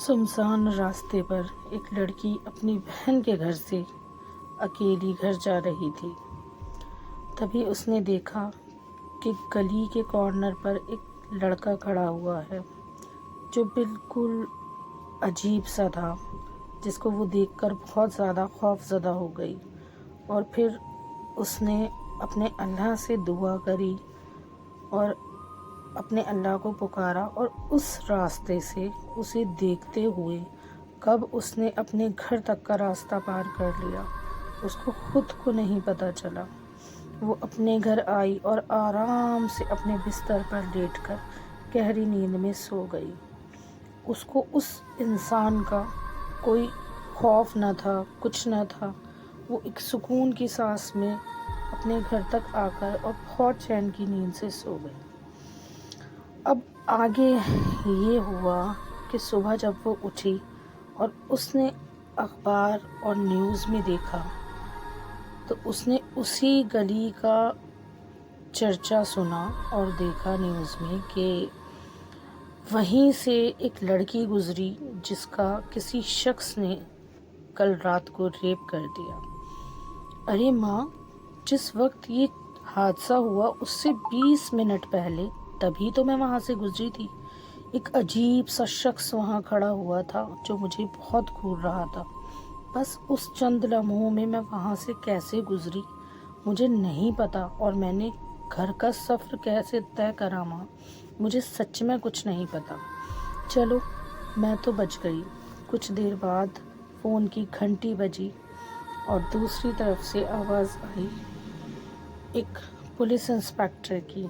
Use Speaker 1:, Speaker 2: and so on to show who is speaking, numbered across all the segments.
Speaker 1: सुनसान रास्ते पर एक लड़की अपनी बहन के घर से अकेली घर जा रही थी। तभी उसने देखा कि गली के कॉर्नर पर एक लड़का खड़ा हुआ है जो बिल्कुल अजीब सा था, जिसको वो देखकर बहुत ज़्यादा खौफज़दा हो गई। और फिर उसने अपने अल्लाह से दुआ करी और अपने अल्लाह को पुकारा, और उस रास्ते से उसे देखते हुए कब उसने अपने घर तक का रास्ता पार कर लिया उसको खुद को नहीं पता चला। वो अपने घर आई और आराम से अपने बिस्तर पर लेटकर गहरी नींद में सो गई। उसको उस इंसान का कोई खौफ न था, कुछ न था। वो एक सुकून की सांस में अपने घर तक आकर और बहुत चैन की नींद से सो गई। अब आगे ये हुआ कि सुबह जब वो उठी और उसने अखबार और न्यूज़ में देखा, तो उसने उसी गली का चर्चा सुना और देखा न्यूज़ में कि वहीं से एक लड़की गुजरी जिसका किसी शख्स ने कल रात को रेप कर दिया। अरे माँ, जिस वक्त ये हादसा हुआ उससे 20 मिनट पहले तभी तो मैं वहाँ से गुजरी थी। एक अजीब सा शख्स वहाँ खड़ा हुआ था जो मुझे बहुत घूर रहा था। बस उस चंद लम्हों में मैं वहाँ से कैसे गुजरी मुझे नहीं पता, और मैंने घर का सफ़र कैसे तय करा माँ, मुझे सच में कुछ नहीं पता। चलो, मैं तो बच गई। कुछ देर बाद फ़ोन की घंटी बजी और दूसरी तरफ से आवाज़ आई एक पुलिस इंस्पेक्टर की।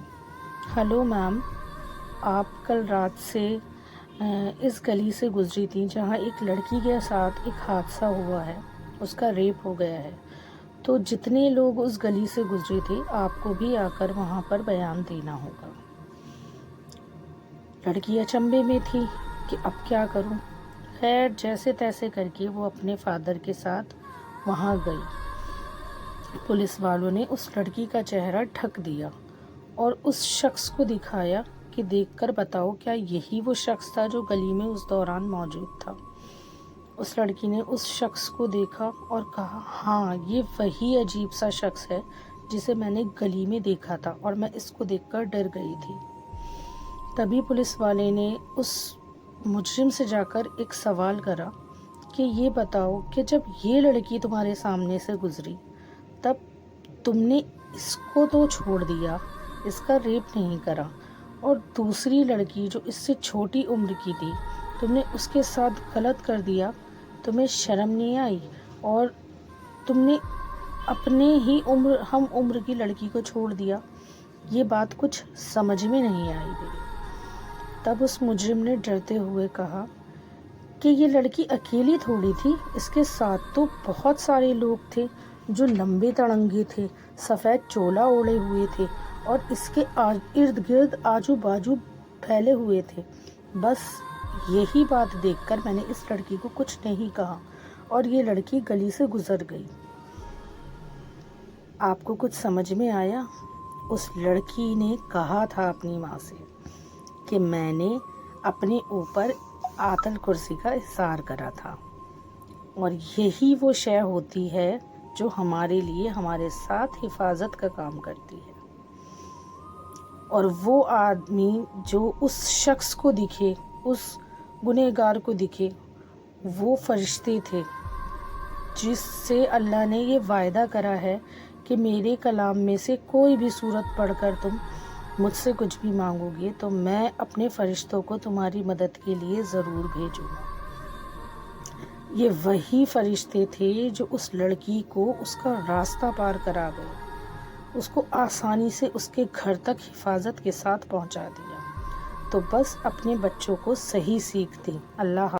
Speaker 1: हेलो मैम, आप कल रात से इस गली से गुजरी थी जहाँ एक लड़की के साथ एक हादसा हुआ है, उसका रेप हो गया है। तो जितने लोग उस गली से गुजरे थे आपको भी आकर वहाँ पर बयान देना होगा। लड़की अचंभे में थी कि अब क्या करूँ। खैर, जैसे तैसे करके वो अपने फादर के साथ वहाँ गई। पुलिस वालों ने उस लड़की का चेहरा ढक दिया और उस शख्स को दिखाया कि देखकर बताओ क्या यही वो शख्स था जो गली में उस दौरान मौजूद था। उस लड़की ने उस शख्स को देखा और कहा, हाँ, ये वही अजीब सा शख्स है जिसे मैंने गली में देखा था और मैं इसको देखकर डर गई थी। तभी पुलिस वाले ने उस मुजरिम से जाकर एक सवाल करा कि ये बताओ कि जब ये लड़की तुम्हारे सामने से गुजरी तब तुमने इसको तो छोड़ दिया, इसका रेप नहीं करा, और दूसरी लड़की जो इससे छोटी उम्र की थी तुमने उसके साथ गलत कर दिया, तुम्हें शर्म नहीं आई? और तुमने अपने ही हम उम्र की लड़की को छोड़ दिया। ये बात कुछ समझ में नहीं आई मेरी। तब उस मुजरिम ने डरते हुए कहा कि ये लड़की अकेली थोड़ी थी, इसके साथ तो बहुत सारे लोग थे जो लंबे तड़ंगे थे, सफ़ेद चोला ओढ़े हुए थे और इसके इर्द गिर्द आजू बाजू फैले हुए थे। बस यही बात देखकर मैंने इस लड़की को कुछ नहीं कहा और ये लड़की गली से गुजर गई। आपको कुछ समझ में आया? उस लड़की ने कहा था अपनी माँ से कि मैंने अपने ऊपर आतल कुर्सी का इज़हार करा था, और यही वो शय होती है जो हमारे लिए हमारे साथ हिफाजत का काम करती है। और वो आदमी जो उस शख्स को दिखे, उस गुनहगार को दिखे, वो फरिश्ते थे जिससे अल्लाह ने ये वायदा करा है कि मेरे कलाम में से कोई भी सूरत पढ़कर तुम मुझसे कुछ भी मांगोगे तो मैं अपने फरिश्तों को तुम्हारी मदद के लिए ज़रूर भेजूँगा। ये वही फरिश्ते थे जो उस लड़की को उसका रास्ता पार करा गए, उसको आसानी से उसके घर तक हिफाजत के साथ पहुंचा दिया। तो बस अपने बच्चों को सही सीख दें। अल्लाह